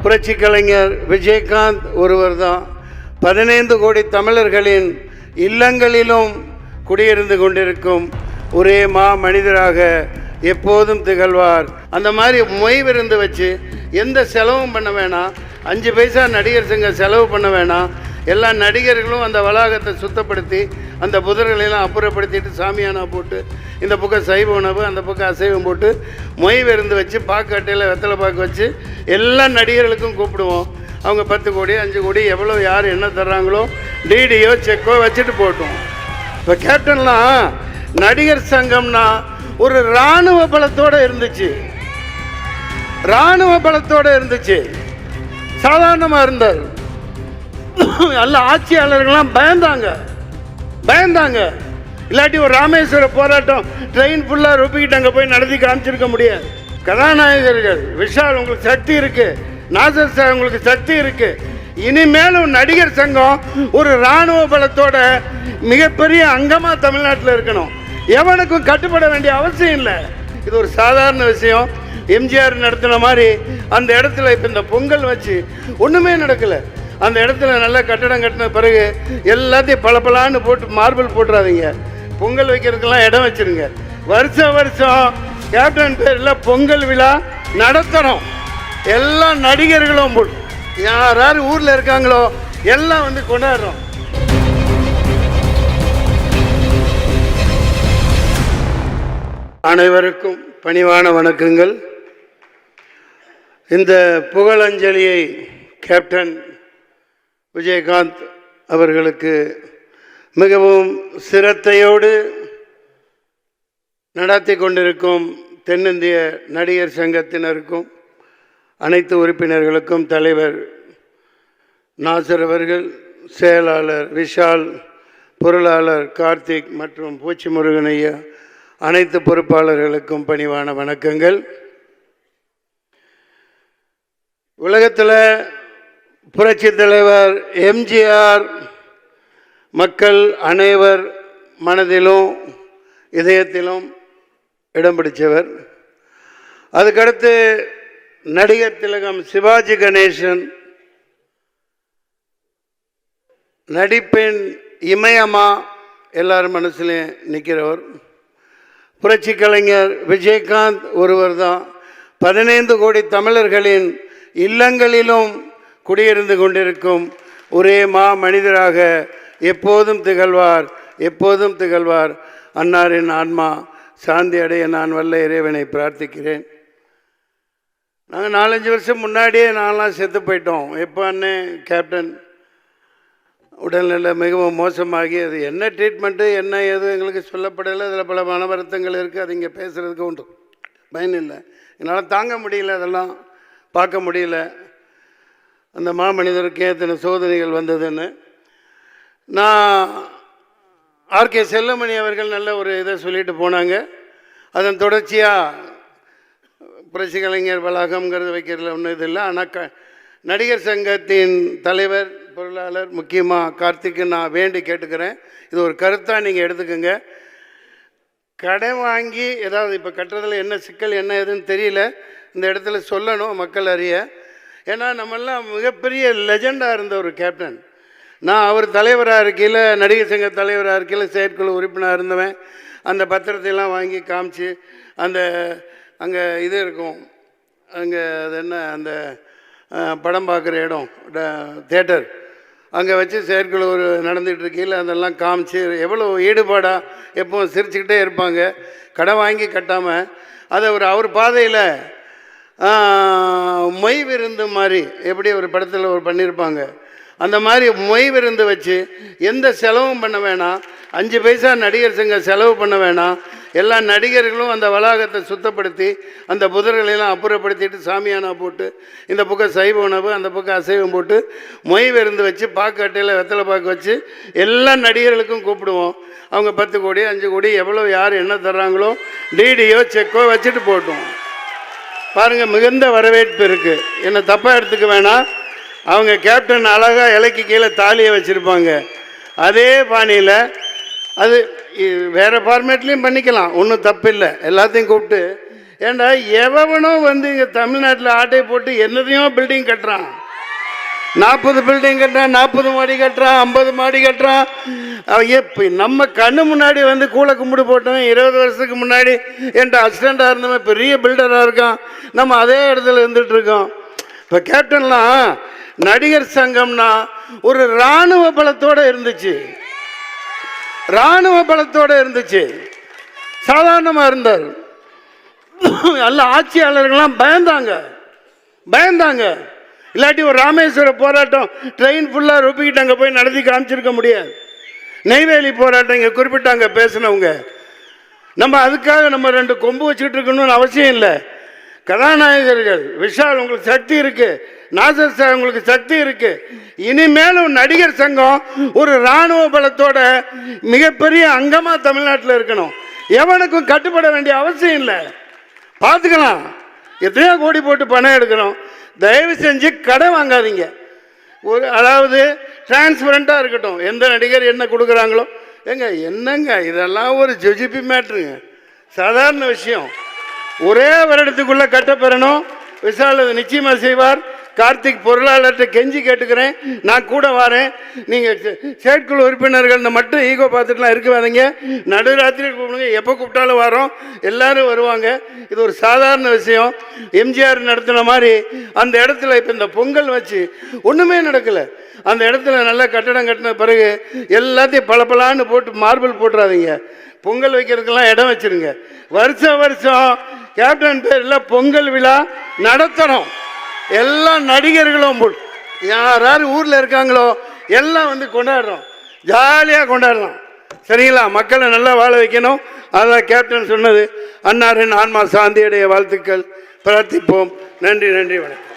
புரட்சி கலைஞர் விஜயகாந்த் ஒருவர் தான் 15 கோடி தமிழர்களின் இல்லங்களிலும் குடியிருந்து கொண்டிருக்கும் ஒரே மனிதராக எப்போதும் திகழ்வார். அந்த மாதிரி மொய் விருந்து வச்சு எந்த செலவும் பண்ண வேணாம், 5 பைசா நடிகர் சங்கம் செலவு பண்ண வேணாம். எல்லா நடிகர்களும் அந்த வளாகத்தை சுத்தப்படுத்தி அந்த புதர்களெல்லாம் அப்புறப்படுத்திட்டு சாமியானா போட்டு இந்த பக்கம் சைவ உணவு அந்த பக்கம் அசைவம் போட்டு மொய் விருந்து வச்சு பாக்கு அட்டையில் வெத்தலை பாக்கு வச்சு எல்லா நடிகர்களுக்கும் கூப்பிடுவோம். அவங்க 10 கோடி 5 கோடி எவ்வளோ யார் என்ன தர்றாங்களோ டிடியோ செக்கோ வச்சுட்டு போட்டோம். இப்போ கேப்டன்லாம் நடிகர் சங்கம்னா ஒரு இராணுவ பலத்தோடு இருந்துச்சு, இராணுவ பலத்தோடு இருந்துச்சு. சாதாரணமாக இருந்தார். எல்லா ஆட்சியாளர்கள்லாம் பயந்தாங்க. இல்லாட்டி ஒரு ராமேஸ்வர போராட்டம் ட்ரெயின் ஃபுல்லாக ரொப்பிக்கிட்டு அங்கே போய் நடத்தி காமிச்சிருக்க முடியாது. கதாநாயகர்கள் விஷால் உங்களுக்கு சக்தி இருக்கு, நாசர் சார் உங்களுக்கு சக்தி இருக்கு. இனிமேலும் நடிகர் சங்கம் ஒரு இராணுவ பலத்தோட மிகப்பெரிய அங்கமாக தமிழ்நாட்டில் இருக்கணும். எவனுக்கும் கட்டுப்பட வேண்டிய அவசியம் இல்லை. இது ஒரு சாதாரண விஷயம். எம்ஜிஆர் நடத்தின மாதிரி அந்த இடத்துல இப்போ இந்த பொங்கல் வச்சு ஒன்றுமே நடக்கலை. அந்த இடத்துல நல்லா கட்டடம் கட்டின பிறகு எல்லாத்தையும் பளபளான்னு போட்டு மார்பிள் போட்டுறாதீங்க. பொங்கல் வைக்கிறதுக்கெல்லாம் இடம் வச்சுருங்க. வருஷம் கேப்டன் பேரில் பொங்கல் விழா நடத்தணும். எல்லா நடிகர்களும் யார் ஊரில் இருக்காங்களோ எல்லாம் வந்து கொண்டாடுறோம். அனைவருக்கும் பணிவான வணக்கங்கள். இந்த புகழஞ்சலியை கேப்டன் விஜயகாந்த் அவர்களுக்கு மிகவும் சிரத்தையோடு நடத்தி கொண்டிருக்கும் தென்னிந்திய நடிகர் சங்கத்தினருக்கும் அனைத்து உறுப்பினர்களுக்கும் தலைவர் நாசர் அவர்கள், செயலாளர் விஷால், பொருளாளர் கார்த்திக் மற்றும் பூச்சி முருகன் ஐயா, அனைத்து பொறுப்பாளர்களுக்கும் பணிவான வணக்கங்கள். உலகத்தில் புரட்சி தலைவர் எம்ஜிஆர் மக்கள் அனைவர் மனதிலும் இதயத்திலும் இடம் பிடித்தவர். அதுக்கடுத்து நடிகர் திலகம் சிவாஜி கணேசன் நடிப்பின் இமயமா எல்லாரும் மனசுலேயும் நிற்கிறவர். புரட்சி கலைஞர் விஜயகாந்த் ஒருவர் தான் 15 கோடி தமிழர்களின் இல்லங்களிலும் குடியிருந்து கொண்டிருக்கும் ஒரே மனிதராக எப்போதும் திகழ்வார். அன்னாரின் ஆன்மா சாந்தி அடைய நான் வல்ல இறைவனை பிரார்த்திக்கிறேன். நாங்கள் 4-5 வருஷம் முன்னாடியே நான்லாம் செத்து போயிட்டோம். எப்போ அண்ணன் கேப்டன் உடல்நிலை மிகவும் மோசமாகி அது என்ன ட்ரீட்மெண்ட்டு என்ன ஏதோ எங்களுக்கு சொல்லப்படலை. அதில் பல மன வருத்தங்கள் இருக்குது. அது இங்கே பேசுகிறதுக்கு உண்டு பயன் இல்லை. என்னால் தாங்க முடியல, அதெல்லாம் பார்க்க முடியல. அந்த மாமனிதருக்கு எத்தனை சோதனைகள் வந்ததுன்னு. நான் ஆர்கே செல்லமணி அவர்கள் நல்ல ஒரு இதை சொல்லிட்டு போனாங்க. அதன் தொடர்ச்சியாக புரட்சி கலைஞர் வளாகம்ங்கிறது வைக்கிறதுல ஒன்றும் இது இல்லை. ஆனால் நடிகர் சங்கத்தின் தலைவர் பொருளாளர் முக்கியமாக கார்த்திக்கு நான் வேண்டி கேட்டுக்கிறேன். இது ஒரு கருத்தாக நீங்கள் எடுத்துக்கோங்க. கடன் வாங்கி ஏதாவது இப்போ கட்டுறதுல என்ன சிக்கல் என்ன ஏதுன்னு தெரியல, இந்த இடத்துல சொல்லணும் மக்கள் அறிய. ஏன்னா நம்மெல்லாம் மிகப்பெரிய லெஜெண்டாக இருந்த ஒரு கேப்டன். நான் அவர் தலைவராக இருக்கையில், நடிகர் சங்க தலைவராக இருக்கையில் செயற்குழு உறுப்பினராக இருந்தவன். அந்த பத்திரத்தையெல்லாம் வாங்கி காமிச்சு அந்த அங்கே இது இருக்கும், அங்கே அது என்ன அந்த படம் பார்க்குற இடம் தேட்டர், அங்கே வச்சு செயற்குழு ஒரு நடந்துகிட்டு இருக்கையில் அதெல்லாம் காமிச்சு எவ்வளோ ஈடுபாடாக எப்போவும் சிரிச்சுக்கிட்டே இருப்பாங்க. கடன் வாங்கி கட்டாமல் அதை அவர் பாதையில் மொய் விருந்து மாதிரி எப்படி ஒரு படத்தில் பண்ணியிருப்பாங்க. அந்த மாதிரி மொய் விருந்து வச்சு எந்த செலவும் பண்ண வேணாம், 5 பைசா நடிகர் சங்கம் செலவு பண்ண வேணாம். எல்லா நடிகர்களும் அந்த வளாகத்தை சுத்தப்படுத்தி அந்த புதர்களெல்லாம் அப்புறப்படுத்திட்டு சாமியானா போட்டு இந்த பக்கம் சைவ உணவு அந்த பக்கம் அசைவம் போட்டு மொய் விருந்து வச்சு பாக்கு அட்டையில் வெத்தலை பாக்கு வச்சு எல்லா நடிகர்களுக்கும் கூப்பிடுவோம். அவங்க 10 கோடி 5 கோடி எவ்வளோ யார் என்ன தர்றாங்களோ டிடியோ செக்கோ வச்சுட்டு போட்டோம். பாருங்கள், மிகுந்த வரவேற்பு இருக்குது. என்னை தப்பாக எடுத்துக்க வேணாம். அவங்க கேப்டன் அழகாக இலைக்கு கீழே தாலியை வச்சுருப்பாங்க. அதே பாணியில் அது வேறு ஃபார்மேட்லேயும் பண்ணிக்கலாம், ஒன்றும் தப்பு இல்லை. எல்லாத்தையும் கூப்பிட்டு ஏண்டா எவனும் வந்து இங்கே தமிழ்நாட்டில் ஆட்டை போட்டு என்னதையும் பில்டிங் கட்டுறான். 40 பில்டிங் கட்டுறான், 40 மாடி கட்டுறான், 50 மாடி கட்டுறான். எப்போ நம்ம கண்ணு முன்னாடி வந்து கூலை கும்பிடு போட்டவன் 20 வருஷத்துக்கு முன்னாடி என்கிட்ட அசிஸ்டண்டாக இருந்தவன் பெரிய பில்டராக இருக்கான். நம்ம அதே இடத்துல இருந்துட்டு இருக்கோம். இப்போ கேப்டன்லாம் நடிகர் சங்கம்னா ஒரு இராணுவ பலத்தோடு இருந்துச்சு, இராணுவ பலத்தோடு இருந்துச்சு. சாதாரணமாக இருந்தார். நல்ல ஆட்சியாளர்கள்லாம் பயந்தாங்க. இல்லாட்டி ஒரு ராமேஸ்வர போராட்டம் ட்ரெயின் ஃபுல்லாக ரொப்பிக்கிட்டு அங்கே போய் நடத்தி காமிச்சிருக்க முடியாது. நெய்வேலி போராட்டம் இங்கே குறிப்பிட்டாங்க பேசினவங்க. நம்ம அதுக்காக நம்ம 2 கொம்பு வச்சுக்கிட்டு இருக்கணும்னு அவசியம் இல்லை. கதாநாயகர்கள் விஷால் உங்களுக்கு சக்தி இருக்கு, நாசர் சார் உங்களுக்கு சக்தி இருக்கு. இனிமேலும் நடிகர் சங்கம் ஒரு இராணுவ பலத்தோட மிகப்பெரிய அங்கமாக தமிழ்நாட்டில் இருக்கணும். எவனுக்கும் கட்டுப்பட வேண்டிய அவசியம் இல்லை. பார்த்துக்கலாம், எத்தனையோ கோடி போட்டு பணம் எடுக்கிறோம். தயவு செஞ்சு கடை வாங்காதீங்க. அதாவது டிரான்ஸ்பரண்டாக இருக்கட்டும். எந்த நடிகர் என்ன கொடுக்குறாங்களோ என்னங்க இதெல்லாம் ஒரு ஜிஜிபி மேட்ருங்க, சாதாரண விஷயம். ஒரே வருடத்துக்குள்ளே கட்டப்பெறணும். விஷால் அது நிச்சயமாக செய்வார். கார்த்திக் பொருளாளர்கிட்ட கெஞ்சி கேட்டுக்கிறேன், நான் கூட வரேன். நீங்கள் செயற்குழு உறுப்பினர்கள் மட்டும் ஈகோ பார்த்துட்டுலாம் இருக்காதீங்க. நடுராத்திரி கூப்பிடுங்க, எப்போ கூப்பிட்டாலும் வரோம், எல்லாரும் வருவாங்க. இது ஒரு சாதாரண விஷயம். எம்ஜிஆர் நடத்தின மாதிரி அந்த இடத்துல இப்போ இந்த பொங்கல் வச்சு ஒன்றுமே நடக்கலை. அந்த இடத்துல நல்லா கட்டடம் கட்டின பிறகு எல்லாத்தையும் பளபளான்னு போட்டு மார்பிள் போட்டுறாதீங்க. பொங்கல் வைக்கிறதுக்கெல்லாம் இடம் வச்சுருங்க. வருஷம் கேப்டன் பேரில் பொங்கல் விழா நடத்தணும். எல்லா நடிகர்களும் யார் ஊரில் இருக்காங்களோ எல்லாம் வந்து கொண்டாடுறோம், ஜாலியாக கொண்டாடலாம். சரிங்களா? மக்களை நல்லா வாழ வைக்கணும். அதான் கேப்டன் சொன்னது. அன்னாரின் ஆன்மா சாந்தியுடைய வாழ்த்துக்கள். பிரார்த்திப்போம். நன்றி, வணக்கம்.